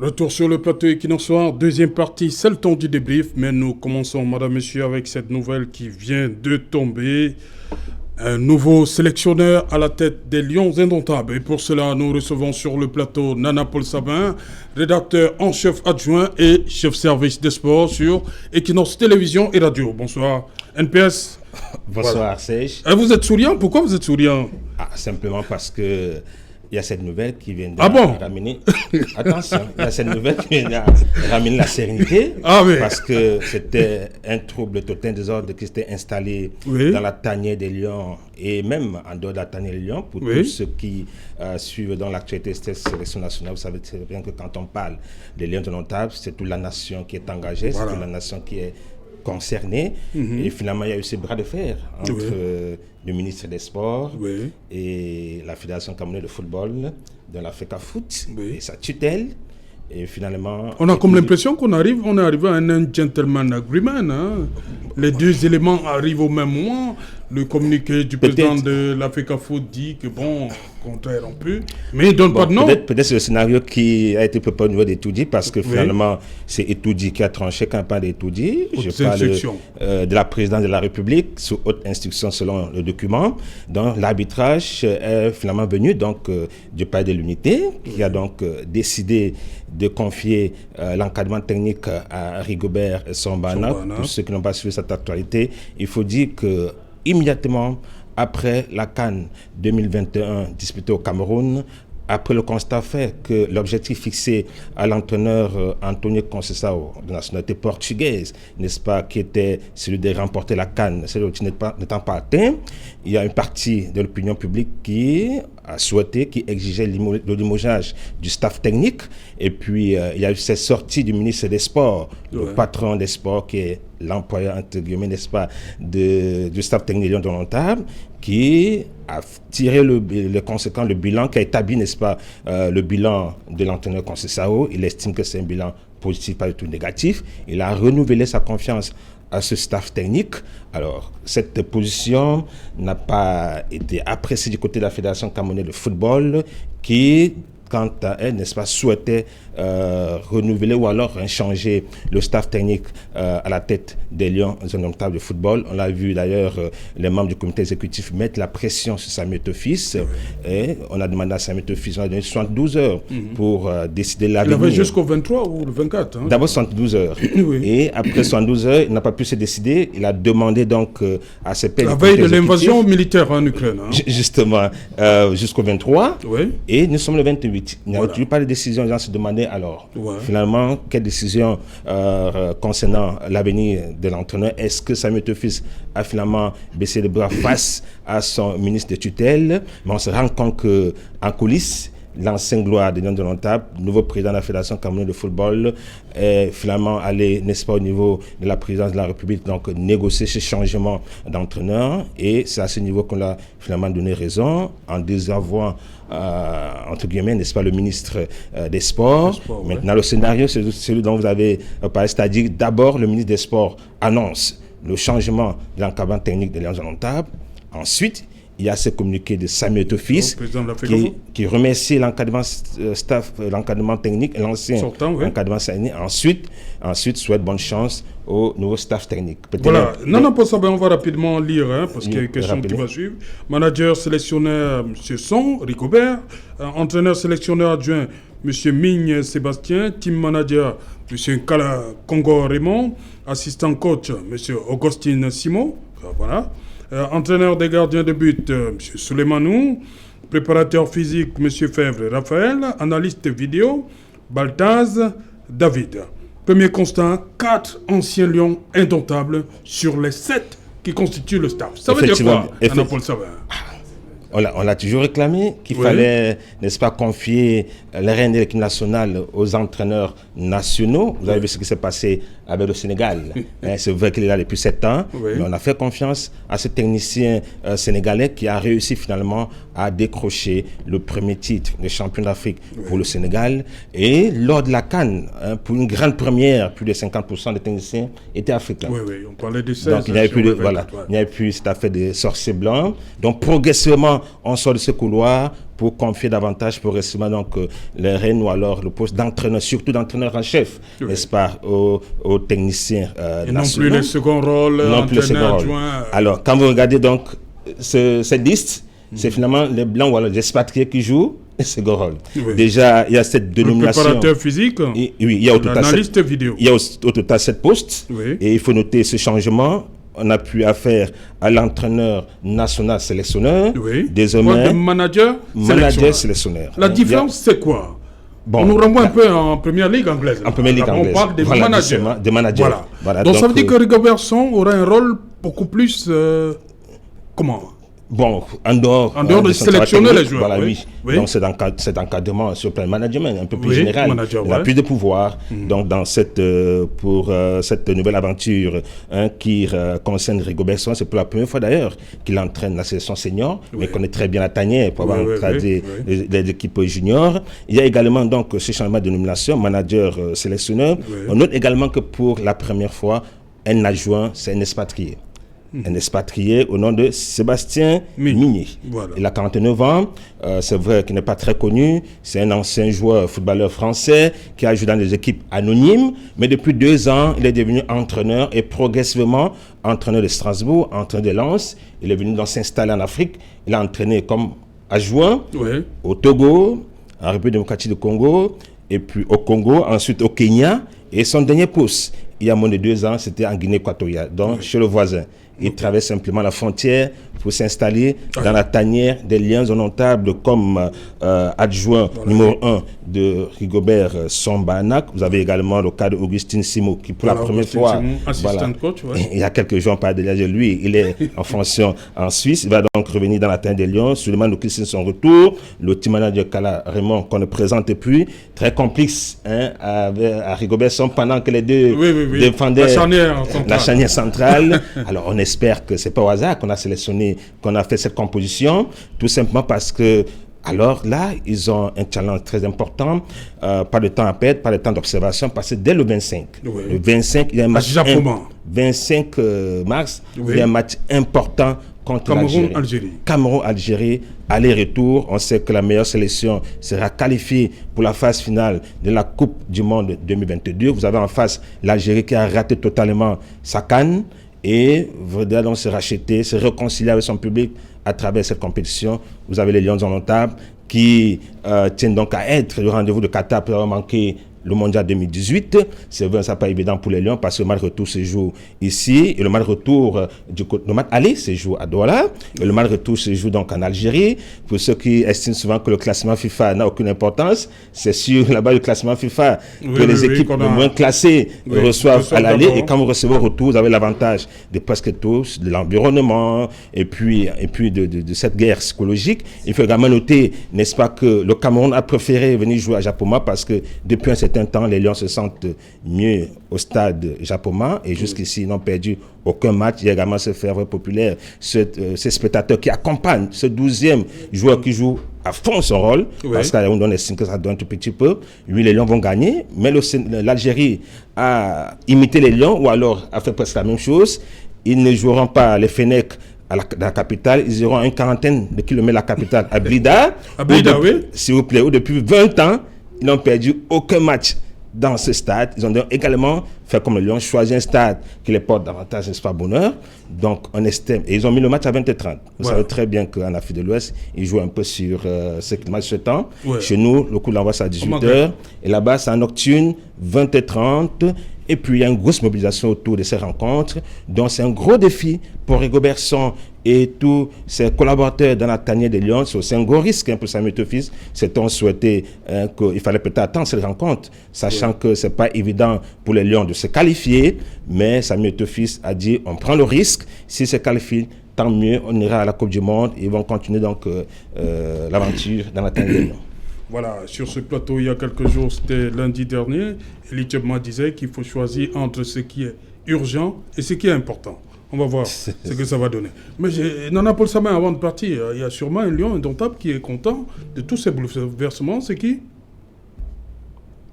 Retour sur le plateau équinoxoir, deuxième partie, c'est le temps du débrief, mais nous commençons, madame, monsieur, avec cette nouvelle qui vient de tomber. Un nouveau sélectionneur à la tête des Lions indomptables. Et pour cela, nous recevons sur le plateau Nana Paul Sabin, rédacteur en chef adjoint et chef service des sports sur Equinox Télévision et Radio. Bonsoir, NPS. Bonsoir, voilà. Serge. Vous êtes souriant? Pourquoi vous êtes souriant? Simplement parce que il y a cette nouvelle qui vient de ramener. Attention, il y a cette nouvelle qui vient de ramener la sérénité. Oui. Parce que c'était un trouble total désordre qui s'était installé dans la tanière des Lions et même en dehors de la tanière des Lions. Pour tous ceux qui suivent dans l'actualité de cette sélection nationale, vous savez très bien que quand on parle des Lions indomptables, c'est toute la nation qui est engagée, c'est toute la nation qui est concernés. Et finalement, il y a eu ce bras de fer entre le ministre des Sports et la Fédération camerounaise de football, de la FECAFOOT, et sa tutelle. Et finalement... On a comme l'impression qu'on est arrivé à un gentleman agreement. Hein? Les deux éléments arrivent au même moment. Le communiqué du président de la FECAFOOT dit que contrat est rompu, mais il ne donne pas de nom. Peut-être c'est le scénario qui a été préparé au niveau d'Etoudi, parce que finalement, c'est Etoudi qui a tranché quand on parle d'Etoudi. Je parle de la présidence de la République, sous haute instruction selon le document. Donc l'arbitrage est finalement venu du palais de l'unité, qui a donc décidé de confier l'encadrement technique à Rigobert Sambana. Pour ceux qui n'ont pas suivi cette actualité, il faut dire que immédiatement après la CAN 2021 disputée au Cameroun, après le constat fait que l'objectif fixé à l'entraîneur Antonio Conceição, de nationalité portugaise, n'est-ce pas, qui était celui de remporter la CAN, celui n'étant pas atteint, il y a une partie de l'opinion publique qui a souhaité, qui exigeait le limogeage du staff technique. Et puis, il y a eu cette sortie du ministre des Sports, le patron des Sports, qui est l'employeur, entre guillemets, n'est-ce pas, du staff technique indomptable, qui a tiré le bilan, qui a établi, n'est-ce pas, le bilan de l'entraîneur Conceição. Il estime que c'est un bilan positif, pas du tout négatif. Il a renouvelé sa confiance à ce staff technique. Alors, cette position n'a pas été appréciée du côté de la Fédération camerounaise de football, qui, quant à elle, n'est-ce pas, souhaitait renouveler ou alors changer le staff technique à la tête des Lions indomptables de football. On l'a vu d'ailleurs, les membres du comité exécutif mettre la pression sur Samuel Tofis. Et on a demandé à Samuel Tofis, on a donné 72 heures pour décider l'avenir. Il avait jusqu'au 23 ou le 24 D'abord 72 heures. Et après 72 heures, il n'a pas pu se décider. Il a demandé donc à ses pairs... La veille de l'invasion militaire en Ukraine. Justement, jusqu'au 23. Et nous sommes le 28. Il n'y a toujours pas de décision. Les gens se demandaient alors, finalement, quelle décision concernant l'avenir de l'entraîneur? Est-ce que Samuel Tofis a finalement baissé les bras face à son ministre de tutelle? Mais on se rend compte qu'en coulisses, l'ancien gloire des Lions indomptables, nouveau président de la Fédération camerounaise de football, est finalement allé, n'est-ce pas, au niveau de la présidence de la République, donc négocier ce changement d'entraîneur. Et c'est à ce niveau qu'on a finalement donné raison en désavouant, entre guillemets, n'est-ce pas, le ministre des Sports. Maintenant, le scénario, c'est celui dont vous avez parlé, c'est-à-dire d'abord le ministre des Sports annonce le changement de l'encadrement technique des Lions indomptables. Ensuite, il y a ce communiqué de Samuel Tofis qui remercie l'encadrement staff, l'encadrement technique, l'ancien encadrement technique. Ensuite, souhaite bonne chance au nouveau staff technique. Voilà. Non, pas ça, on va rapidement lire, parce qu'il y a une question qui va suivre. Manager sélectionneur, M. Son, Rigobert. Entraîneur sélectionneur adjoint, M. Migne Sébastien. Team manager, M. Kala Congo Raymond. Assistant coach, M. Augustine Simon. Voilà. Entraîneur des gardiens de but, M. Souleymanou. Préparateur physique, M. Fèvre Raphaël. Analyste vidéo, Baltaz David. Premier constat, 4 anciens Lions indomptables sur les 7 qui constituent le staff. Ça veut dire quoi, Paul Sabin? On l'a toujours réclamé qu'il fallait, n'est-ce pas, confier les rênes de l'équipe nationale aux entraîneurs nationaux. Vous avez vu ce qui s'est passé avec le Sénégal. C'est vrai qu'il est là depuis 7 ans, mais on a fait confiance à ce technicien sénégalais qui a réussi finalement a décroché le premier titre de champion d'Afrique pour le Sénégal. Et lors de la CAN, pour une grande première, plus de 50% des techniciens étaient africains. Oui, on parlait de 16. Donc il n'y avait plus cette affaire de sorciers blancs. Donc progressivement, on sort de ce couloir pour confier davantage progressivement donc, les rênes ou alors le poste d'entraîneur, surtout d'entraîneur en chef, n'est-ce pas, aux techniciens et non plus le second rôle, entraîneur adjoint. Alors, quand vous regardez donc cette liste, c'est finalement les blancs ou alors les expatriés qui jouent le second rôle. Oui. Déjà, il y a cette dénomination. Le préparateur physique, oui, il y a au total vidéo. Il y a au total 7 postes. Oui. Et il faut noter ce changement. On a pu affaire à l'entraîneur national sélectionneur. Oui. Désormais, manager sélectionneur. La différence, c'est quoi? On nous renvoie un peu en première ligue anglaise. En première ligue anglaise. On parle des managers. Des managers. Voilà. Donc ça veut dire que Rigobert Song aura un rôle beaucoup plus... comment? Bon, en dehors de sélectionner les joueurs. Voilà, oui. Donc c'est encadrement sur le plan management un peu plus général. Il a plus de pouvoir. Donc dans pour cette nouvelle aventure qui concerne Rigobert Song, c'est pour la première fois d'ailleurs qu'il entraîne la sélection senior, mais connaît très bien la tanière pour avoir encadré les équipes juniors. Il y a également donc ce changement de nomination, manager sélectionneur. On note également que pour la première fois, un adjoint, c'est un expatrié. Un expatrié au nom de Sébastien Migné. Voilà. Il a 49 ans, c'est vrai qu'il n'est pas très connu, c'est un ancien joueur footballeur français qui a joué dans des équipes anonymes, mais depuis 2 ans, il est devenu entraîneur et progressivement entraîneur de Strasbourg, entraîneur de Lens. Il est venu donc s'installer en Afrique, il a entraîné comme adjoint au Togo, en République démocratique du Congo, et puis au Congo, ensuite au Kenya, et son dernier poste, il y a moins de 2 ans, c'était en Guinée équatoriale, donc chez le voisin. Il traverse simplement la frontière pour s'installer dans la tanière des liens notables comme adjoint numéro 1 de Rigobert Song-Banak. Vous avez également le cas d'Augustin Simo qui pour la première fois, coach, il y a quelques jours on parle de lui, il est en fonction en Suisse, il va donc revenir dans la tanière des lions. Suleiman Loukissine son retour, le team manager Kala Raymond qu'on ne présente plus, très complice à Rigobert Song pendant que les deux défendaient la charnière centrale. Alors on espère que c'est pas au hasard qu'on a sélectionné, qu'on a fait cette composition, tout simplement parce que alors là, ils ont un challenge très important, pas de temps à perdre, pas de temps d'observation, parce que dès le 25, le 25, il y a un match 25 mars, il y a un match important contre Cameroun-Algérie. Cameroun-Algérie, aller-retour. On sait que la meilleure sélection sera qualifiée pour la phase finale de la Coupe du Monde 2022. Vous avez en face l'Algérie qui a raté totalement sa CAN et voudra donc se racheter, se réconcilier avec son public à travers cette compétition. Vous avez les Lions indomptables qui tiennent donc à être le rendez-vous de Qatar pour avoir manqué le mondial 2018. C'est vrai, ça n'est pas évident pour les Lions parce que le match retour se joue ici et le match retour le match aller se joue à Douala et le match retour se joue donc en Algérie. Pour ceux qui estiment souvent que le classement FIFA n'a aucune importance, c'est sur la base du classement FIFA que les équipes les moins classées reçoivent à l'aller et quand vous recevez au retour, vous avez l'avantage de presque tous, de l'environnement et puis de cette guerre psychologique. Il faut également noter, n'est-ce pas, que le Cameroun a préféré venir jouer à Japoma parce que depuis un certain temps, les Lions se sentent mieux au stade Japoma et jusqu'ici, ils n'ont perdu aucun match. Il y a également ce ferveur populaire, ces spectateurs qui accompagnent ce 12e joueur qui joue à fond son rôle, parce qu'on estime que ça donne un tout petit peu. Oui, les Lions vont gagner, mais l'Algérie a imité les Lions ou alors a fait presque la même chose. Ils ne joueront pas les Fennecs dans la capitale, ils iront à une quarantaine de kilomètres de la capitale, à Blida. S'il vous plaît, où depuis 20 ans, ils n'ont perdu aucun match dans ce stade. Ils ont donc également fait comme le Lion, choisi un stade qui les porte davantage, n'est-ce pas, bonheur. Donc, on estime. Et ils ont mis le match à 20h30. Vous savez très bien qu'en Afrique de l'Ouest, ils jouent un peu sur ce match ce temps. Chez nous, le coup d'envoi, c'est à 18h. Et là-bas, c'est en nocturne, 20h30. Et puis, il y a une grosse mobilisation autour de ces rencontres. Donc, c'est un gros défi pour Rigobert Song et tous ses collaborateurs dans la tanière des Lions. C'est un gros risque pour Samuel Eto'o-Fils. C'est-on souhaité qu'il fallait peut-être attendre cette rencontre, sachant que ce n'est pas évident pour les Lions de se qualifier. Mais Samuel Eto'o-Fils a dit on prend le risque. S'ils se qualifient, tant mieux, on ira à la Coupe du Monde. Ils vont continuer donc l'aventure dans la tanière des Lions. Voilà, sur ce plateau, il y a quelques jours, c'était lundi dernier, Elie Tchebma disait qu'il faut choisir entre ce qui est urgent et ce qui est important. On va voir ce que ça va donner. Mais Nana Paul Sabin, avant de partir, il y a sûrement un lion indomptable qui est content de tous ces bouleversements. C'est qui?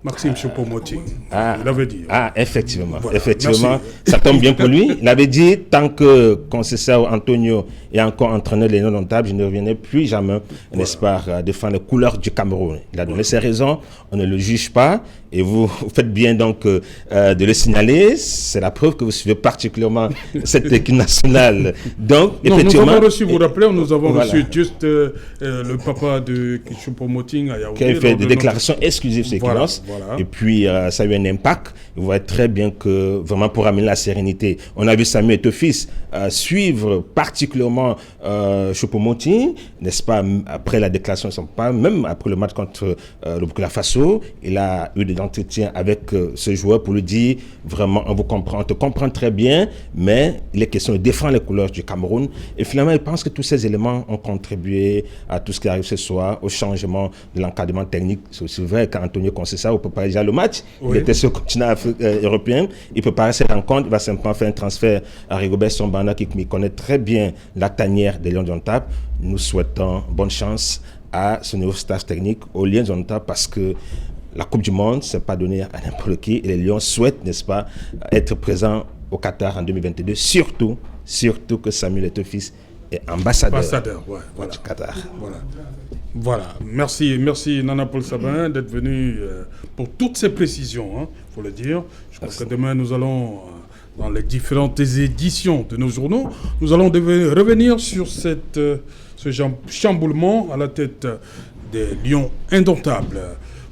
Maxime Choupo-Moting. Il avait dit. Effectivement. Voilà. Effectivement, merci. ça tombe bien pour lui. Il avait dit, tant que Conceição Antonio est encore entraîneur des non-domptables, je ne reviendrai plus jamais, n'est-ce pas, défendre les couleurs du Cameroun. Il a donné ses raisons, on ne le juge pas, et vous faites bien donc de le signaler. C'est la preuve que vous suivez particulièrement cette équipe nationale. Donc, non, effectivement... Nous avons reçu, vous rappelez, nous avons reçu juste le papa de Choupo-Moting à Yaoundé. Qui a fait des déclarations exclusives sur l'équivalence. Voilà. Et puis, ça a eu un impact. Vous voyez très bien que, vraiment, pour amener la sérénité, on a vu Samuel Eto'o-Fils suivre particulièrement Choupo-Moting, n'est-ce pas, après la déclaration, même après le match contre le Burkina Faso, il a eu des entretiens avec ce joueur pour lui dire, vraiment, on vous comprend, on te comprend très bien, mais il est question de défendre les couleurs du Cameroun. Et finalement, il pense que tous ces éléments ont contribué à tout ce qui arrive ce soir, au changement de l'encadrement technique. C'est aussi vrai qu'Antonio Conceição préparer déjà le match. Oui. Il était sur le continent européen. Il préparait cette rencontre. Il va simplement faire un transfert à Rigobert Song-Banda qui connaît très bien la tanière des Lions indomptables. Nous souhaitons bonne chance à ce nouveau staff technique aux Lions indomptables parce que la Coupe du Monde, ce n'est pas donné à n'importe qui. Et les Lions souhaitent, n'est-ce pas, être présents au Qatar en 2022. Surtout que Samuel Eto'o-Fils est ambassadeur du Qatar. Voilà. Merci Nana Paul Sabin d'être venu pour toutes ces précisions, il faut le dire. Je crois que demain, nous allons, dans les différentes éditions de nos journaux, nous allons revenir sur ce chamboulement à la tête des Lions indomptables.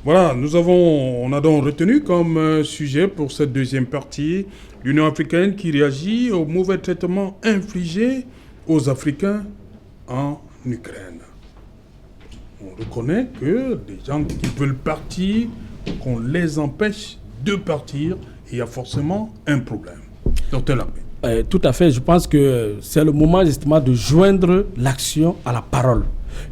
Voilà, on a donc retenu comme sujet pour cette deuxième partie l'Union africaine qui réagit au mauvais traitement infligé aux Africains en Ukraine. On reconnaît que des gens qui veulent partir, qu'on les empêche de partir, et il y a forcément un problème. Docteur Lambé. Tout à fait, je pense que c'est le moment justement de joindre l'action à la parole.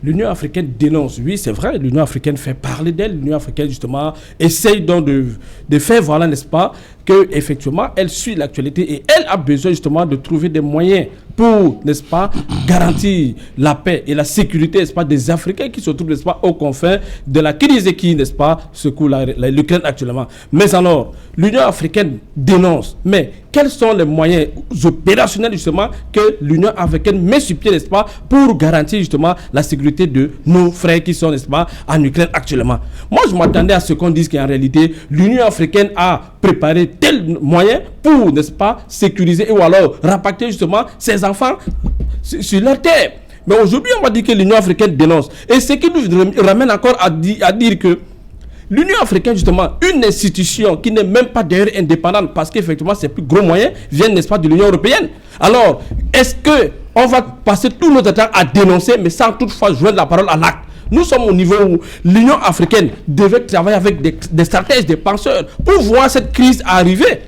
L'Union africaine dénonce, oui c'est vrai, l'Union africaine fait parler d'elle, l'Union africaine justement essaye donc de faire voilà, n'est-ce pas, qu'effectivement elle suit l'actualité et elle a besoin justement de trouver des moyens pour, n'est-ce pas, garantir la paix et la sécurité, n'est-ce pas, des Africains qui se trouvent, n'est-ce pas, aux confins de la crise qui, n'est-ce pas, secoue l'Ukraine actuellement. Mais alors, l'Union africaine dénonce, mais quels sont les moyens opérationnels justement que l'Union africaine met sur pied, n'est-ce pas, pour garantir justement la sécurité de nos frères qui sont, n'est-ce pas, en Ukraine actuellement. Moi, je m'attendais à ce qu'on dise qu'en réalité, l'Union africaine a préparé tel moyen pour, n'est-ce pas, sécuriser ou alors rapatrier justement ses enfants sur leur terre. Mais aujourd'hui, on va dire que l'Union africaine dénonce. Et ce qui nous ramène encore à dire que l'Union africaine, justement, une institution qui n'est même pas d'ailleurs indépendante, parce qu'effectivement, ses plus gros moyens viennent, n'est-ce pas, de l'Union européenne. Alors, est-ce qu'on va passer tout notre temps à dénoncer, mais sans toutefois joindre la parole à l'acte? Nous sommes au niveau où l'Union africaine devait travailler avec des stratèges, des penseurs, pour voir cette crise arriver.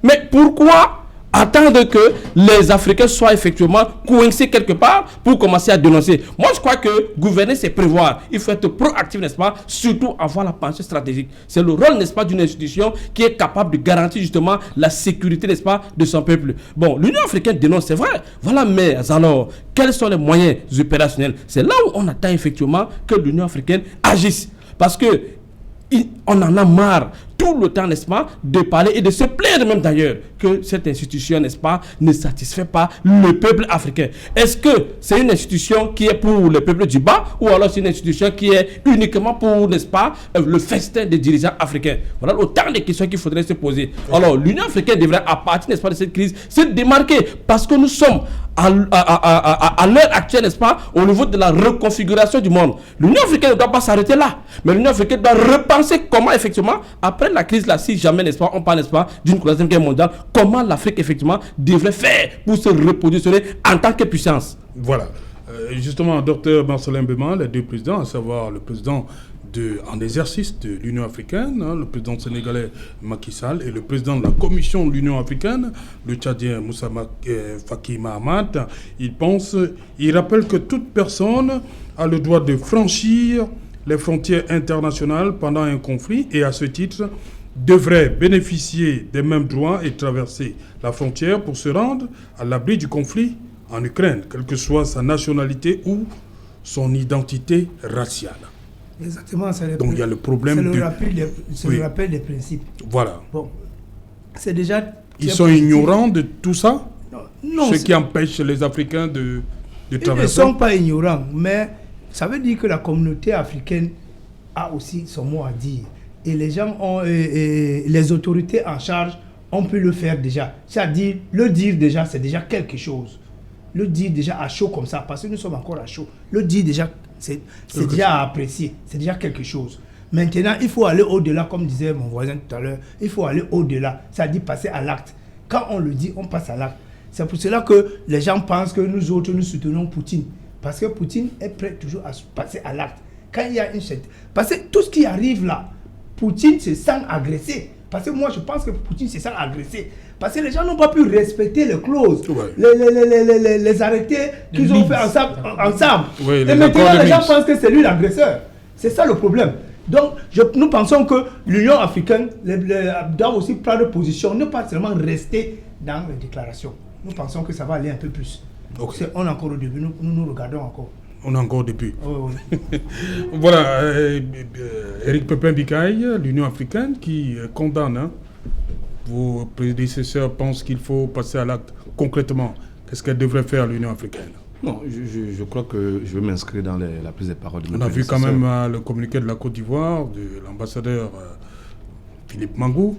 Mais pourquoi attendre que les Africains soient effectivement coincés quelque part pour commencer à dénoncer? Moi, je crois que gouverner, c'est prévoir. Il faut être proactif, n'est-ce pas? Surtout avoir la pensée stratégique. C'est le rôle, n'est-ce pas, d'une institution qui est capable de garantir justement la sécurité, n'est-ce pas, de son peuple. Bon, l'Union africaine dénonce, c'est vrai. Voilà, mais alors, quels sont les moyens opérationnels? C'est là où on attend effectivement que l'Union africaine agisse. Parce que on en a marre tout le temps, n'est-ce pas, de parler et de se plaindre même d'ailleurs que cette institution, n'est-ce pas, ne satisfait pas le peuple africain. Est-ce que c'est une institution qui est pour le peuple du bas ou alors c'est une institution qui est uniquement pour, n'est-ce pas, le festin des dirigeants africains? Voilà autant de questions qu'il faudrait se poser. Alors l'Union africaine devrait, à partir, n'est-ce pas, de cette crise, se démarquer parce que nous sommes à l'heure actuelle, n'est-ce pas, au niveau de la reconfiguration du monde. L'Union africaine ne doit pas s'arrêter là, mais l'Union africaine doit repenser comment effectivement, après la crise là, si jamais, n'est-ce pas, on parle, n'est-ce pas, d'une troisième guerre mondiale, comment l'Afrique effectivement devrait faire pour se repositionner en tant que puissance. Voilà. Justement, Dr Marcelin Mbema, les deux présidents, à savoir le président en exercice de l'Union africaine, le président sénégalais Macky Sall et le président de la Commission de l'Union africaine, le Tchadien Moussa Faki Mahamat, il rappelle que toute personne a le droit de franchir les frontières internationales pendant un conflit et à ce titre, devraient bénéficier des mêmes droits et traverser la frontière pour se rendre à l'abri du conflit en Ukraine, quelle que soit sa nationalité ou son identité raciale. Exactement. Donc il y a le problème le rappel des principes. Voilà. Bon, c'est déjà... Ils sont ignorants de tout ça? Non. Ce qui empêche les Africains de traverser? Ils ne sont pas ignorants, mais ça veut dire que la communauté africaine a aussi son mot à dire. Et les gens ont... les autorités en charge ont pu le faire déjà. C'est-à-dire, le dire déjà, c'est déjà quelque chose. Le dire déjà à chaud comme ça, parce que nous sommes encore à chaud. Le dire déjà, c'est déjà à apprécier. C'est déjà quelque chose. Maintenant, il faut aller au-delà, comme disait mon voisin tout à l'heure. Il faut aller au-delà, c'est-à-dire passer à l'acte. Quand on le dit, on passe à l'acte. C'est pour cela que les gens pensent que nous autres, nous soutenons Poutine. Parce que Poutine est prêt toujours à passer à l'acte. Quand il y a une chute. Parce que tout ce qui arrive là, Poutine se sent agressé. Parce que moi, je pense que Poutine se sent agressé. Parce que les gens n'ont pas pu respecter les clauses, les arrêtés qu'ils ont fait ensemble. Oui, et maintenant, les gens pensent que c'est lui l'agresseur. C'est ça le problème. Donc, nous pensons que l'Union africaine doit aussi prendre position, ne pas seulement rester dans les déclarations. Nous pensons que ça va aller un peu plus. Okay. On est encore au début, nous regardons encore. On est encore au début. Oui. Voilà, Éric Pépin-Bikaï, l'Union africaine qui condamne. Vos prédécesseurs pensent qu'il faut passer à l'acte. Concrètement, qu'est-ce qu'elle devrait faire l'Union africaine? Non, je crois que je vais m'inscrire dans la prise de parole de mes On a vu quand même le communiqué de la Côte d'Ivoire, de l'ambassadeur Philippe Mangou,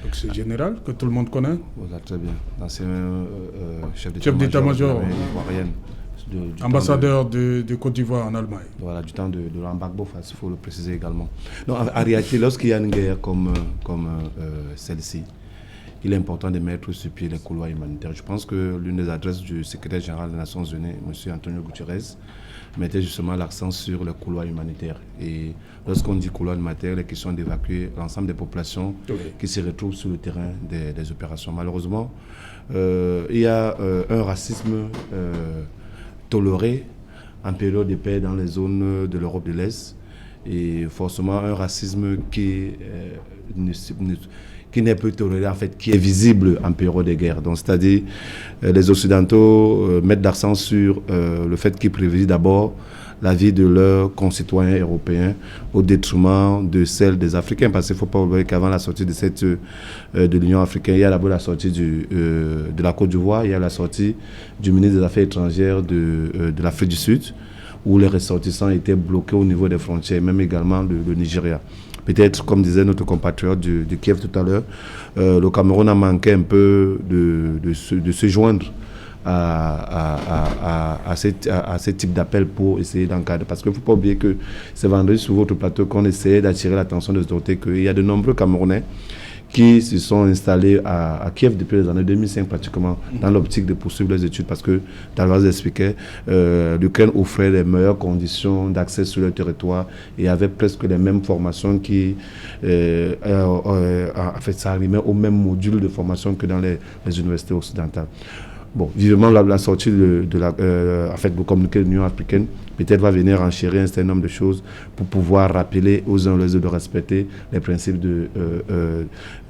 donc c'est général, que tout le monde connaît. Voilà, très bien. L'ancien chef d'état-major ivoirienne. Ambassadeur de Côte d'Ivoire en Allemagne. Voilà, du temps de l'embargo, il faut le préciser également. Non, en réalité, lorsqu'il y a une guerre comme celle-ci, il est important de mettre sur pied les couloirs humanitaires. Je pense que l'une des adresses du secrétaire général des Nations Unies, M. Antonio Guterres, mettait justement l'accent sur les couloirs humanitaires. Et lorsqu'on dit couloir humanitaire, il est question d'évacuer l'ensemble des populations qui se retrouvent sur le terrain des opérations. Malheureusement, il y a un racisme toléré en période de paix dans les zones de l'Europe de l'Est et forcément un racisme qui n'est plus toléré, en fait, qui est visible en période de guerre. Donc, c'est-à-dire, les Occidentaux mettent l'accent sur le fait qu'ils privilégient d'abord la vie de leurs concitoyens européens au détriment de celle des Africains. Parce qu'il ne faut pas oublier qu'avant la sortie de l'Union africaine, il y a d'abord la sortie de la Côte d'Ivoire, il y a la sortie du ministre des Affaires étrangères de l'Afrique du Sud, où les ressortissants étaient bloqués au niveau des frontières, même également le Nigeria. Peut-être, comme disait notre compatriote de Kiev tout à l'heure, le Cameroun a manqué un peu de se joindre à ce type d'appel pour essayer d'encadrer. Parce qu'il ne faut pas oublier que c'est vendredi sur votre plateau qu'on essayait d'attirer l'attention des autorités qu'il y a de nombreux Camerounais qui se sont installés à Kiev depuis les années 2005 pratiquement, dans l'optique de poursuivre les études, parce que, Talvaz expliquait, l'Ukraine offrait les meilleures conditions d'accès sur le territoire et avait presque les mêmes formations qui, en fait, ça arrivait au même module de formation que dans les universités occidentales. Bon, vivement la sortie de le communiqué de l'Union africaine peut-être va venir enchérir un certain nombre de choses pour pouvoir rappeler aux uns et aux autres de respecter les principes de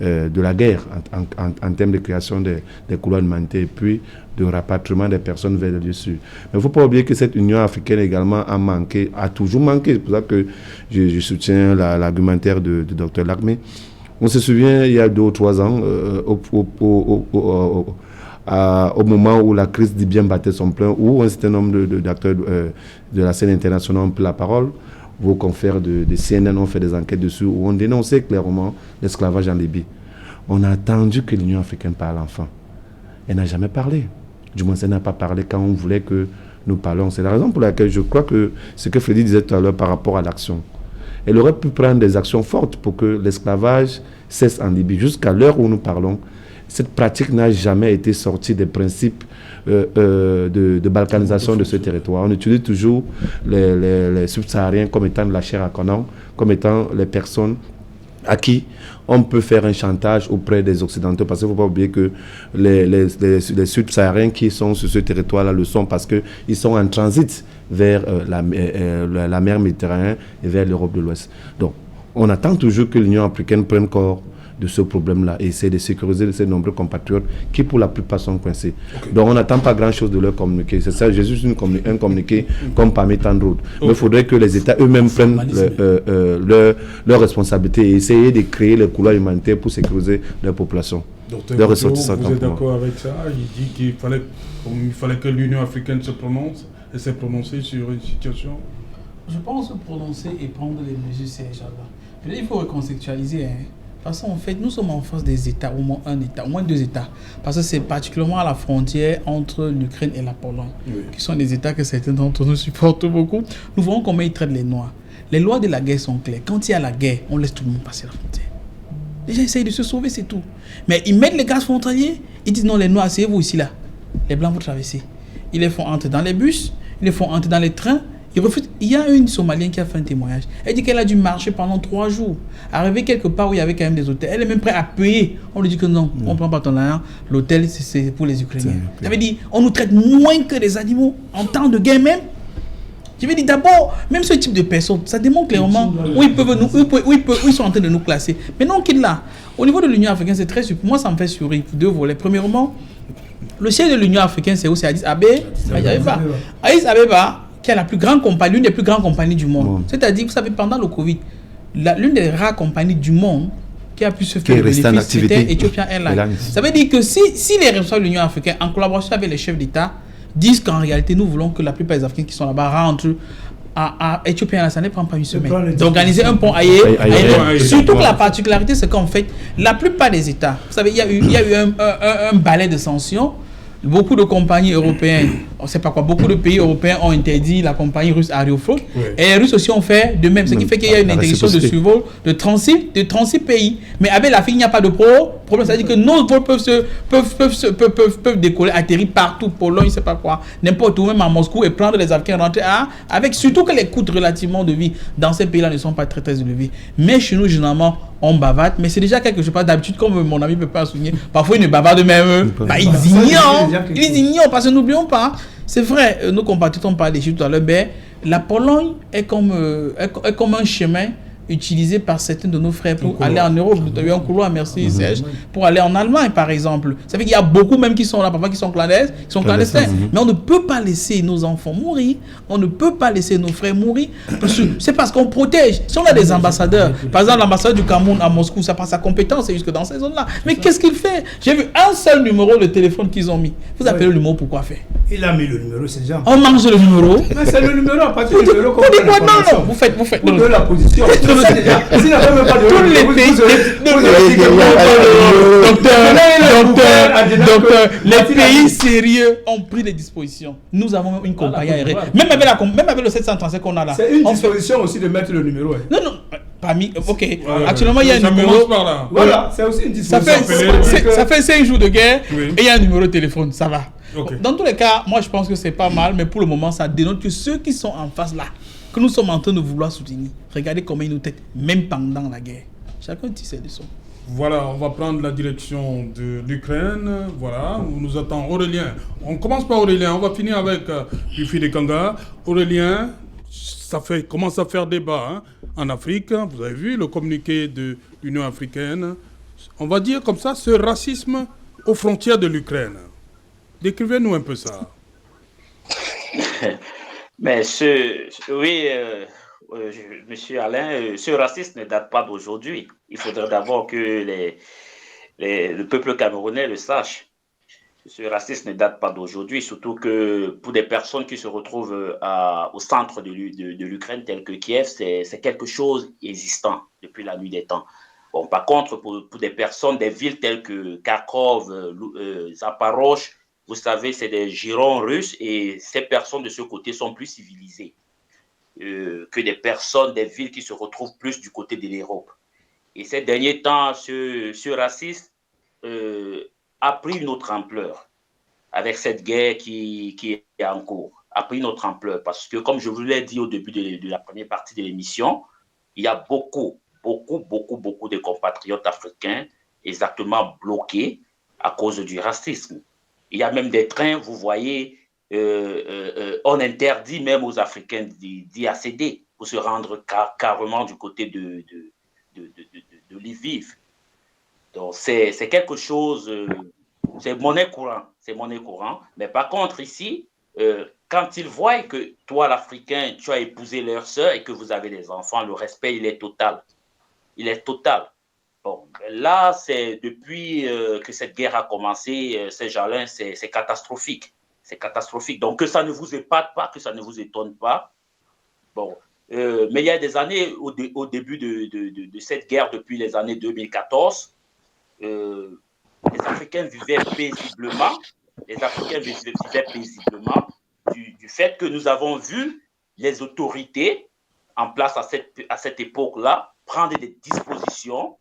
la guerre en termes de création des couloirs humanitaires et puis de rapatriement des personnes vers les lieux sûrs. Mais il ne faut pas oublier que cette Union africaine également a toujours manqué. C'est pour ça que je soutiens l'argumentaire de Dr Lagmé. On se souvient, il y a 2 ou 3 ans, au moment où la crise libyen battait son plein, où un certain nombre d'acteurs de la scène internationale ont pris la parole, vos confrères de CNN ont fait des enquêtes dessus, où on dénonçait clairement l'esclavage en Libye. On a attendu que l'Union africaine parle enfin. Elle n'a jamais parlé. Du moins, elle n'a pas parlé quand on voulait que nous parlions. C'est la raison pour laquelle je crois que ce que Freddy disait tout à l'heure par rapport à l'action, elle aurait pu prendre des actions fortes pour que l'esclavage cesse en Libye. Jusqu'à l'heure où nous parlons, cette pratique n'a jamais été sortie des principes de balkanisation de ce territoire. On utilise toujours les subsahariens comme étant de la chair à canon, comme étant les personnes à qui on peut faire un chantage auprès des Occidentaux, parce qu'il ne faut pas oublier que les subsahariens qui sont sur ce territoire-là le sont parce qu'ils sont en transit vers la mer Méditerranée et vers l'Europe de l'Ouest. Donc, on attend toujours que l'Union africaine prenne corps de ce problème-là et essaie de sécuriser ces nombreux compatriotes qui pour la plupart sont coincés. Donc on n'attend pas grand-chose de leur communiqué. C'est ça, j'ai juste un communiqué comme parmi tant d'autres. Mais il faudrait que les États eux-mêmes prennent leurs responsabilités et essayer de créer les couloirs humanitaires pour sécuriser leur population. Docteur Boudou, vous êtes d'accord avec ça? Il dit qu'il fallait que l'Union africaine se prononce et s'est prononcée sur une situation. Je pense se prononcer et prendre les mesures, c'est déjà là. Il faut recontextualiser. De toute façon, en fait, nous sommes en face des États, au moins un État, au moins deux États. Parce que c'est particulièrement à la frontière entre l'Ukraine et la Pologne, qui sont des États que certains d'entre nous supportent beaucoup. Nous voyons comment ils traitent les Noirs. Les lois de la guerre sont claires. Quand il y a la guerre, on laisse tout le monde passer la frontière. Les gens essayent de se sauver, c'est tout. Mais ils mettent les gaz frontaliers, ils disent non, les Noirs, asseyez-vous ici, là. Les Blancs, vous traversez. Ils les font entrer dans les bus, ils les font entrer dans les trains. Ils refusent. Il y a une Somalienne qui a fait un témoignage. Elle dit qu'elle a dû marcher pendant 3 jours. Arriver quelque part où il y avait quand même des hôtels. Elle est même prête à payer. On lui dit que non, on ne prend pas ton argent. L'hôtel, c'est pour les Ukrainiens. Ça veut dire on nous traite moins que des animaux en temps de guerre même. Je veux dire d'abord, même ce type de personnes, ça démontre clairement où ils sont en train de nous classer. Mais non, qu'il là. Au niveau de l'Union africaine, c'est très super. Moi, ça me fait sourire pour 2 volets. Premièrement, le siège de l'Union africaine, c'est où? C'est Addis Abeba. Addis Abeba, qui est la plus grande compagnie, l'une des plus grandes compagnies du monde. C'est-à-dire, vous savez, pendant le Covid, l'une des rares compagnies du monde qui a pu se faire bénéfice, c'était Ethiopian Airlines. Ça veut dire que si les responsables de l'Union africaine, en collaboration avec les chefs d'État, disent qu'en réalité, nous voulons que la plupart des Africains qui sont là-bas rentrent à Ethiopian Airlines, ça ne prend pas une semaine. D'organiser un pont ailleurs. Surtout que la particularité, c'est qu'en fait, la plupart des États, vous savez, il y a eu un balai de sanctions. Beaucoup de compagnies européennes, on ne sait pas quoi, beaucoup de pays européens ont interdit la compagnie russe Aeroflot. Et les Russes aussi ont fait de même. Ce qui fait qu'il y a une interdiction de survol de 36 pays. Mais avec la fin, il n'y a pas de problème. C'est-à-dire que nos vols peuvent décoller, atterrir partout, Pologne, je ne sais pas quoi, n'importe où, même à Moscou, et prendre les Africains, rentrer avec surtout que les coûts relativement de vie dans ces pays-là ne sont pas très très élevés. Mais chez nous, généralement, on bavarde, mais c'est déjà quelque chose. D'habitude, comme mon ami ne peut pas souligner, parfois ils ne bavardent même. Ils ignorent, parce que n'oublions pas, c'est vrai, nos compatriotes ont parlé tout à l'heure, mais la Pologne est comme un chemin utilisé par certains de nos frères pour aller en Europe. Vous avez un couloir, merci Serge, pour aller en Allemagne par exemple. Ça fait qu'il y a beaucoup même qui sont là, parfois qui sont clandestins. Mais on ne peut pas laisser nos enfants mourir, on ne peut pas laisser nos frères mourir, c'est parce qu'on protège. Si on a des ambassadeurs, par exemple l'ambassadeur du Cameroun à Moscou, ça passe sa compétence, c'est jusque dans ces zones-là. Mais qu'est-ce qu'il fait? J'ai vu un seul numéro de téléphone qu'ils ont mis. Vous appelez le numéro, pourquoi faire? Il a mis le numéro, c'est déjà. On mange le numéro. Mais c'est le numéro, à partir du numéro qu'on fait. Non, vous faites. Vous donnez la position. Tous les pays, docteur, les pays sérieux ont pris des dispositions. Nous avons une compagnie aérienne. Même avec le 737 qu'on a là. C'est une disposition aussi de mettre le numéro. Non. Ok. Actuellement, il y a un numéro. Voilà, c'est aussi une disposition. Ça fait 5 jours de guerre et il y a un numéro de téléphone. Ça va. Dans tous les cas, moi je pense que c'est pas mal, mais pour le moment, ça dénote que ceux qui sont en face là, que nous sommes en train de vouloir soutenir, regardez comment ils nous traitent, même pendant la guerre. Chacun tire ses leçons. Voilà, on va prendre la direction de l'Ukraine. Voilà, où nous attend Aurélien. On commence par Aurélien, on va finir avec Fifi de Kanga. Aurélien, ça commence à faire débat en Afrique. Vous avez vu le communiqué de l'Union africaine. On va dire comme ça, ce racisme aux frontières de l'Ukraine. Décrivez-nous un peu ça. Mais monsieur Alain, ce racisme ne date pas d'aujourd'hui. Il faudrait d'abord que le peuple camerounais le sache. Ce racisme ne date pas d'aujourd'hui, surtout que pour des personnes qui se retrouvent au centre de l'Ukraine, tel que Kiev, c'est quelque chose existant depuis la nuit des temps. Bon, par contre, pour des personnes des villes telles que Kharkov, Zaporozhye, vous savez, c'est des girons russes et ces personnes de ce côté sont plus civilisées que des personnes des villes qui se retrouvent plus du côté de l'Europe. Et ces derniers temps, ce racisme a pris une autre ampleur avec cette guerre qui est en cours. A pris une autre ampleur parce que, comme je vous l'ai dit au début de la première partie de l'émission, il y a beaucoup de compatriotes africains exactement bloqués à cause du racisme. Il y a même des trains, vous voyez, on interdit même aux Africains d'y accéder pour se rendre carrément du côté de Lviv. Donc, c'est quelque chose, c'est monnaie courant. Mais par contre, ici, quand ils voient que toi, l'Africain, tu as épousé leur sœur et que vous avez des enfants, le respect, il est total. Il est total. Bon, là, c'est depuis que cette guerre a commencé, ces gens-là, c'est catastrophique. C'est catastrophique. Donc, que ça ne vous épate pas, que ça ne vous étonne pas. Bon, mais il y a des années, au début de cette guerre, depuis les années 2014, les Africains vivaient paisiblement. Les Africains vivaient paisiblement du fait que nous avons vu les autorités en place à cette époque-là prendre des dispositions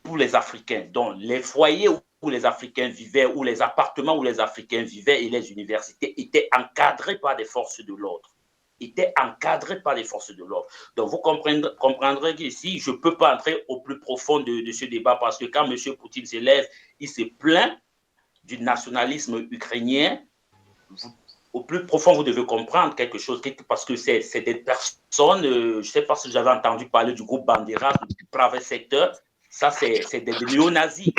pour les Africains. Donc, les foyers où les Africains vivaient, ou les appartements où les Africains vivaient et les universités étaient encadrés par des forces de l'ordre. Donc, vous comprendrez qu'ici, je ne peux pas entrer au plus profond de ce débat parce que quand M. Poutine s'élève, il se plaint du nationalisme ukrainien. Au plus profond, vous devez comprendre quelque chose parce que c'est des personnes, je ne sais pas si vous avez entendu parler du groupe Bandera, du Private Sector. Ça, c'est des néo-nazis.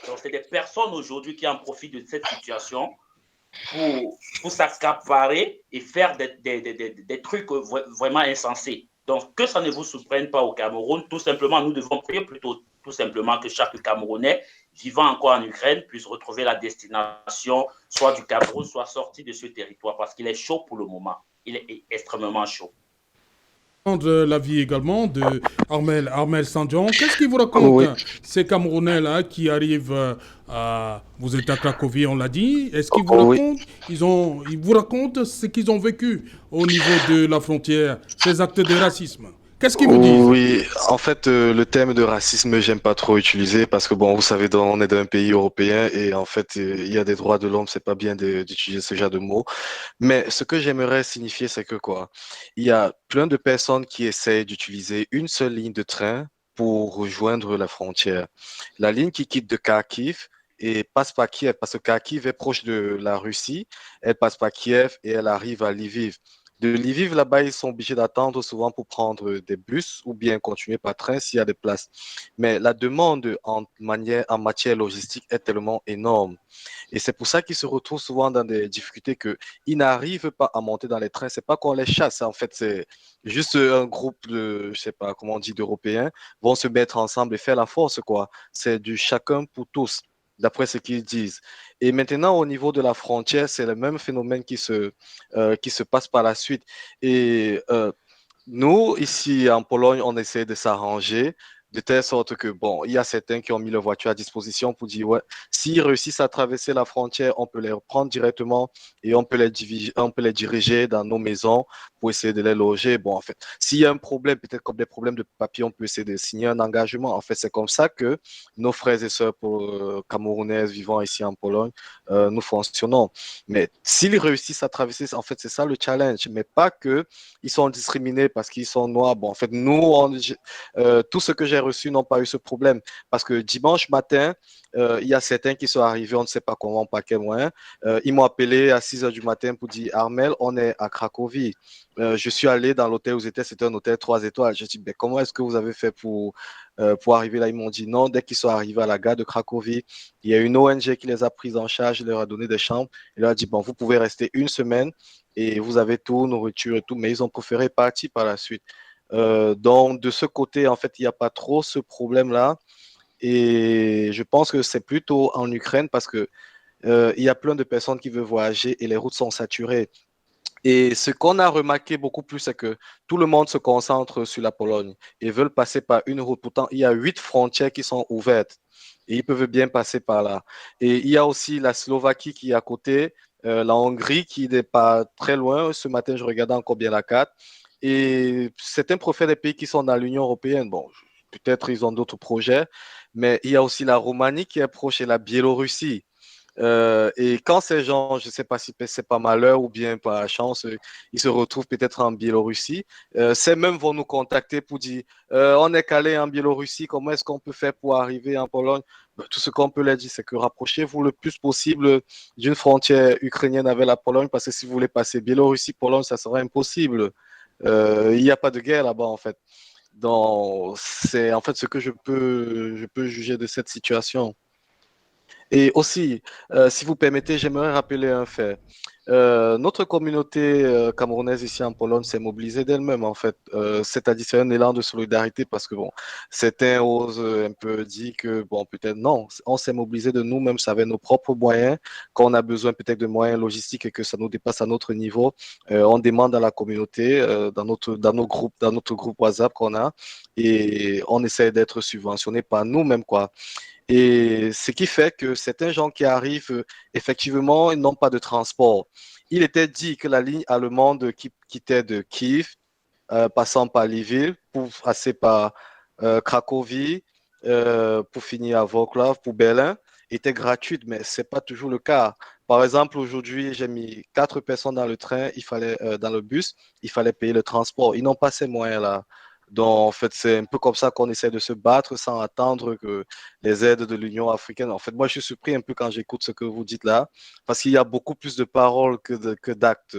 Donc, c'est des personnes aujourd'hui qui en profitent de cette situation pour s'accaparer et faire des trucs vraiment insensés. Donc, que ça ne vous surprenne pas au Cameroun, tout simplement, nous devons prier plutôt tout simplement que chaque Camerounais vivant encore en Ukraine puisse retrouver la destination soit du Cameroun, soit sorti de ce territoire, parce qu'il est chaud pour le moment. Il est extrêmement chaud. L'avis également de Armel Sandjon. Qu'est-ce qu'ils vous racontent, ces Camerounais-là qui arrivent à... Vous êtes à Cracovie, on l'a dit. Est-ce qu'ils vous racontent ils vous racontent ce qu'ils ont vécu au niveau de la frontière, ces actes de racisme? Qu'est-ce qu'ils vous disent? Oui, en fait, le terme de racisme, j'aime pas trop utiliser parce que bon, vous savez, on est dans un pays européen et en fait, il y a des droits de l'homme, c'est pas bien d'utiliser ce genre de mots. Mais ce que j'aimerais signifier, c'est que quoi, il y a plein de personnes qui essayent d'utiliser une seule ligne de train pour rejoindre la frontière. La ligne qui quitte de Kharkiv et passe par Kiev, parce que Kharkiv est proche de la Russie, elle passe par Kiev et elle arrive à Lviv. De Lviv, là-bas, ils sont obligés d'attendre souvent pour prendre des bus ou bien continuer par train s'il y a des places. Mais la demande en matière logistique est tellement énorme. Et c'est pour ça qu'ils se retrouvent souvent dans des difficultés qu'ils n'arrivent pas à monter dans les trains. C'est pas qu'on les chasse. En fait, c'est juste un groupe de, je sais pas comment on dit, d'Européens vont se mettre ensemble et faire la force, quoi. C'est du chacun pour tous, d'après ce qu'ils disent. Et maintenant, au niveau de la frontière, c'est le même phénomène qui se passe par la suite. Et nous, ici en Pologne, on essaie de s'arranger de telle sorte que, bon, il y a certains qui ont mis leur voiture à disposition pour dire, ouais, s'ils réussissent à traverser la frontière, on peut les reprendre directement et on peut les diriger dans nos maisons pour essayer de les loger. Bon, en fait, s'il y a un problème, peut-être comme des problèmes de papier, on peut essayer de signer un engagement. En fait, c'est comme ça que nos frères et sœurs camerounaises vivant ici en Pologne, nous fonctionnons. Mais s'ils réussissent à traverser, en fait, c'est ça le challenge, mais pas que ils sont discriminés parce qu'ils sont noirs. Bon, en fait, nous, tout ce que j'ai reçu n'ont pas eu ce problème. Parce que dimanche matin, il y a certains qui sont arrivés, on ne sait pas comment, par quel moyen. Ils m'ont appelé à 6 h du matin pour dire, Armel, on est à Cracovie. Je suis allé dans l'hôtel où j'étais, c'était un hôtel 3 étoiles. Je dis, ben, comment est-ce que vous avez fait pour arriver là? Ils m'ont dit non, dès qu'ils sont arrivés à la gare de Cracovie, il y a une ONG qui les a pris en charge, leur a donné des chambres. Il leur a dit, bon, vous pouvez rester une semaine et vous avez tout, nourriture et tout, mais ils ont préféré partir par la suite. Donc, de ce côté, en fait, il n'y a pas trop ce problème-là. Et je pense que c'est plutôt en Ukraine parce que il y a plein de personnes qui veulent voyager et les routes sont saturées. Et ce qu'on a remarqué beaucoup plus, c'est que tout le monde se concentre sur la Pologne et veulent passer par une route. Pourtant, il y a 8 frontières qui sont ouvertes et ils peuvent bien passer par là. Et il y a aussi la Slovaquie qui est à côté, la Hongrie qui n'est pas très loin. Ce matin, je regardais encore bien la carte. Et certains préfèrent des pays qui sont dans l'Union européenne. Bon, peut-être ils ont d'autres projets, mais il y a aussi la Roumanie qui est proche et la Biélorussie. Et quand ces gens, je ne sais pas si c'est pas malheur ou bien par chance, ils se retrouvent peut-être en Biélorussie, ces mêmes vont nous contacter pour dire on est calé en Biélorussie, comment est-ce qu'on peut faire pour arriver en Pologne? Tout ce qu'on peut leur dire, c'est que rapprochez-vous le plus possible d'une frontière ukrainienne avec la Pologne, parce que si vous voulez passer Biélorussie-Pologne, ça sera impossible. Il n'y a pas de guerre là-bas en fait. C'est en fait ce que je peux juger de cette situation. Et aussi, si vous permettez, j'aimerais rappeler un fait. Notre communauté camerounaise ici en Pologne s'est mobilisée d'elle-même, en fait. C'est-à-dire, c'est un élan de solidarité parce que, bon, certains osent un peu dire que, bon, peut-être non, on s'est mobilisé de nous-mêmes avec nos propres moyens. Quand on a besoin peut-être de moyens logistiques et que ça nous dépasse à notre niveau, on demande à la communauté, dans notre groupe WhatsApp qu'on a, et on essaie d'être subventionné par nous-mêmes, quoi. Et ce qui fait que certains gens qui arrivent, effectivement, ils n'ont pas de transport. Il était dit que la ligne allemande qui quittait de Kiev, passant par Lviv, pour passer par Cracovie, pour finir à Wrocław, pour Berlin, était gratuite, mais ce n'est pas toujours le cas. Par exemple, aujourd'hui, j'ai mis 4 personnes dans le train, dans le bus, il fallait payer le transport. Ils n'ont pas ces moyens-là. Donc, en fait, c'est un peu comme ça qu'on essaie de se battre sans attendre que les aides de l'Union africaine. En fait, moi, je suis surpris un peu quand j'écoute ce que vous dites là, parce qu'il y a beaucoup plus de paroles que d'actes.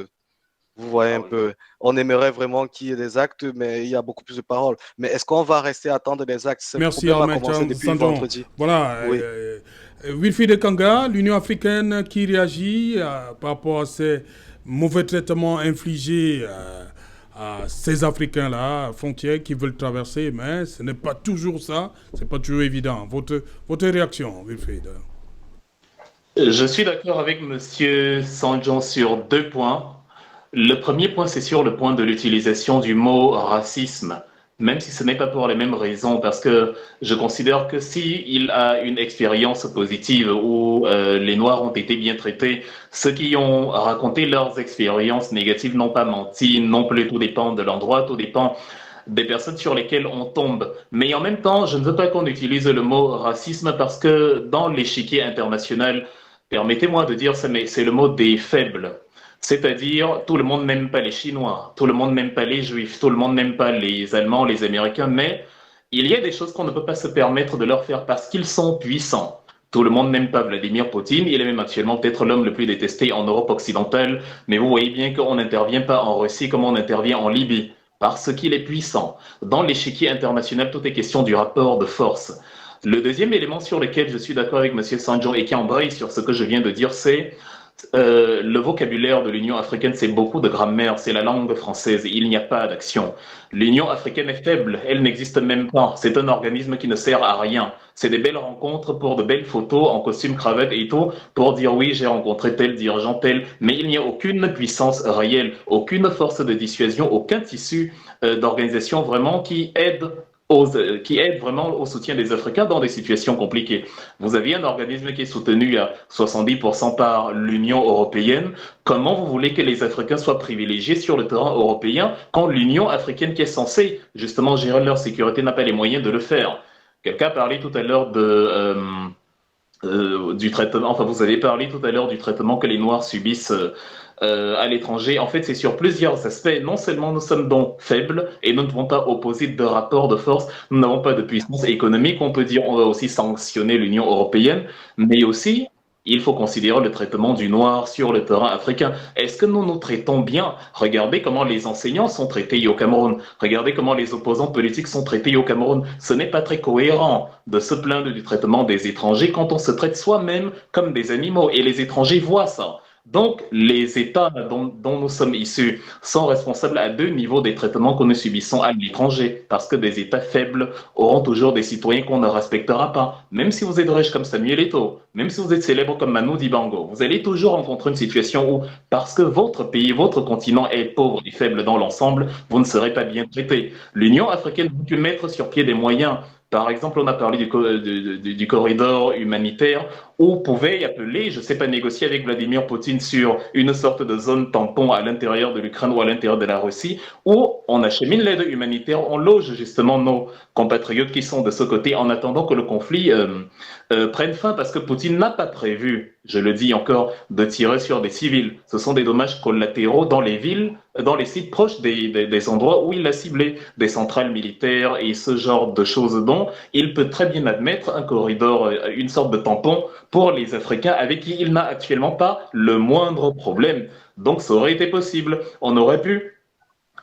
Vous voyez un peu. On aimerait vraiment qu'il y ait des actes, mais il y a beaucoup plus de paroles. Mais est-ce qu'on va rester à attendre des actes? Merci, Ahmed Vendredi. Voilà. Oui. Wilfried Kanga, l'Union africaine qui réagit par rapport à ces mauvais traitements infligés à ces Africains-là, frontières qui veulent traverser, mais ce n'est pas toujours ça, ce n'est pas toujours évident. Votre réaction, Wilfried? Je suis d'accord avec M. Sanjon sur 2 points. Le premier point, c'est sur le point de l'utilisation du mot racisme, même si ce n'est pas pour les mêmes raisons, parce que je considère que s'il a une expérience positive où les Noirs ont été bien traités, ceux qui ont raconté leurs expériences négatives n'ont pas menti non plus. Tout dépend de l'endroit, tout dépend des personnes sur lesquelles on tombe. Mais en même temps, je ne veux pas qu'on utilise le mot racisme parce que dans l'échiquier international, permettez-moi de dire ça, mais c'est le mot des faibles. C'est-à-dire, tout le monde n'aime pas les Chinois, tout le monde n'aime pas les Juifs, tout le monde n'aime pas les Allemands, les Américains, mais il y a des choses qu'on ne peut pas se permettre de leur faire parce qu'ils sont puissants. Tout le monde n'aime pas Vladimir Poutine, il est même actuellement peut-être l'homme le plus détesté en Europe occidentale, mais vous voyez bien qu'on n'intervient pas en Russie comme on intervient en Libye, parce qu'il est puissant. Dans l'échiquier international, tout est question du rapport de force. Le deuxième élément sur lequel je suis d'accord avec M. Sanjon et qui embraye sur ce que je viens de dire, c'est le vocabulaire de l'Union africaine, c'est beaucoup de grammaire, c'est la langue française, il n'y a pas d'action. L'Union africaine est faible, elle n'existe même pas, c'est un organisme qui ne sert à rien. C'est des belles rencontres pour de belles photos en costume, cravate et tout, pour dire oui, j'ai rencontré tel dirigeant, tel, mais il n'y a aucune puissance réelle, aucune force de dissuasion, aucun tissu d'organisation vraiment qui aide vraiment au soutien des Africains dans des situations compliquées. Vous avez un organisme qui est soutenu à 70% par l'Union européenne. Comment vous voulez que les Africains soient privilégiés sur le terrain européen quand l'Union africaine qui est censée justement gérer leur sécurité n'a pas les moyens de le faire? Quelqu'un a parlé tout à l'heure du traitement, enfin vous avez parlé tout à l'heure du traitement que les Noirs subissent à l'étranger. En fait, c'est sur plusieurs aspects. Non seulement nous sommes donc faibles et nous ne pouvons pas opposer de rapport de force, nous n'avons pas de puissance économique, on peut dire on va aussi sanctionner l'Union européenne, mais aussi il faut considérer le traitement du noir sur le terrain africain. Est-ce que nous nous traitons bien? Regardez comment les enseignants sont traités au Cameroun. Regardez comment les opposants politiques sont traités au Cameroun. Ce n'est pas très cohérent de se plaindre du traitement des étrangers quand on se traite soi-même comme des animaux. Et les étrangers voient ça. Donc, les États dont nous sommes issus sont responsables à 2 niveaux des traitements que nous subissons à l'étranger, parce que des États faibles auront toujours des citoyens qu'on ne respectera pas. Même si vous êtes riche comme Samuel Eto'o, même si vous êtes célèbre comme Manu Dibango, vous allez toujours rencontrer une situation où, parce que votre pays, votre continent est pauvre et faible dans l'ensemble, vous ne serez pas bien traité. L'Union africaine veut mettre sur pied des moyens. Par exemple, on a parlé du corridor humanitaire où on pouvait y appeler, je ne sais pas, négocier avec Vladimir Poutine sur une sorte de zone tampon à l'intérieur de l'Ukraine ou à l'intérieur de la Russie, où on achemine l'aide humanitaire, on loge justement nos compatriotes qui sont de ce côté en attendant que le conflit prenne fin, parce que Poutine n'a pas prévu, je le dis encore, de tirer sur des civils. Ce sont des dommages collatéraux dans les villes, dans les sites proches des endroits où il a ciblé des centrales militaires et ce genre de choses dont il peut très bien admettre un corridor, une sorte de tampon pour les Africains avec qui il n'a actuellement pas le moindre problème. Donc ça aurait été possible. On aurait pu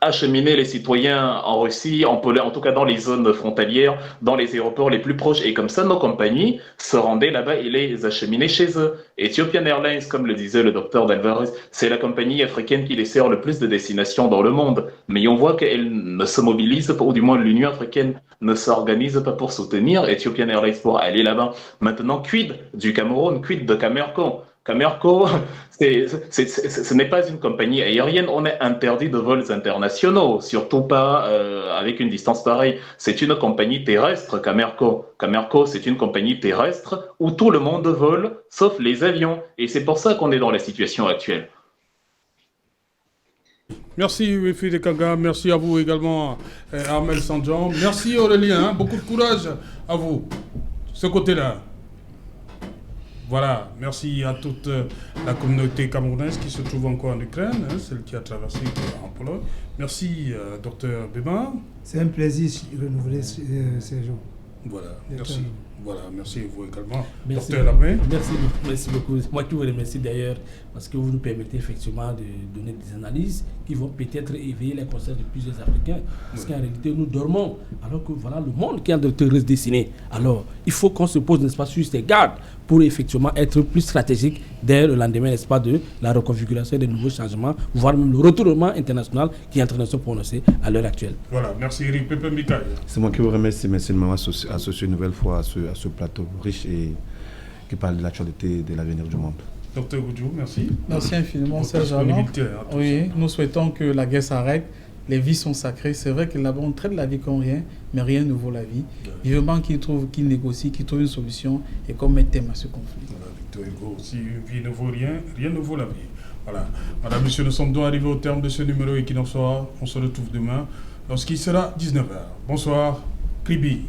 acheminer les citoyens en Russie, en tout cas dans les zones frontalières, dans les aéroports les plus proches. Et comme ça, nos compagnies se rendaient là-bas et les acheminaient chez eux. Ethiopian Airlines, comme le disait le docteur D'Alvarez, c'est la compagnie africaine qui dessert le plus de destinations dans le monde. Mais on voit qu'elle ne se mobilise pas, ou du moins l'Union africaine ne s'organise pas pour soutenir Ethiopian Airlines pour aller là-bas. Maintenant, quid du Cameroun, quid de Camerco? Camerco, ce n'est pas une compagnie aérienne, on est interdit de vols internationaux, surtout pas avec une distance pareille. C'est une compagnie terrestre, Camerco. Camerco, c'est une compagnie terrestre où tout le monde vole, sauf les avions. Et c'est pour ça qu'on est dans la situation actuelle. Merci Wifide Kanga, merci à vous également Armel Sanjan. Merci Aurélien, beaucoup de courage à vous, ce côté-là. Voilà, merci à toute la communauté camerounaise qui se trouve encore en Ukraine, celle qui a traversé en Pologne. Merci, docteur Béma. C'est un plaisir de renouveler ces jours. Voilà, merci. Voilà, merci vous également. Merci, docteur Lamé. Merci beaucoup. Moi qui vous remercie d'ailleurs parce que vous nous permettez effectivement de donner des analyses qui vont peut-être éveiller les consciences de plusieurs Africains. Parce qu'en réalité, nous dormons alors que voilà le monde qui est en train de se redessiner. Alors, il faut qu'on se pose, n'est-ce pas, sur ces gardes pour effectivement être plus stratégique dès le lendemain, n'est-ce pas, de la reconfiguration des nouveaux changements, voire même le retournement international qui est en train de se prononcer à l'heure actuelle. Voilà, merci Eric Pepe Mikaï. C'est moi qui vous remercie. Merci de m'avoir associé une nouvelle fois à ce plateau riche et qui parle de l'actualité de l'avenir du monde. Docteur Goudjou, merci. Merci infiniment, Serge Alain. Oui, nous souhaitons que la guerre s'arrête. Les vies sont sacrées. C'est vrai que là-bas, on traite la vie comme rien, mais rien ne vaut la vie. Vivement qu'ils négocient, qu'ils trouvent une solution et qu'on mette thème à ce conflit. Voilà, Victor Hugo, si une vie ne vaut rien, rien ne vaut la vie. Voilà. Madame, Monsieur, nous sommes donc arrivés au terme de ce numéro Equinox Soir. On se retrouve demain lorsqu'il sera 19h. Bonsoir, Kribi.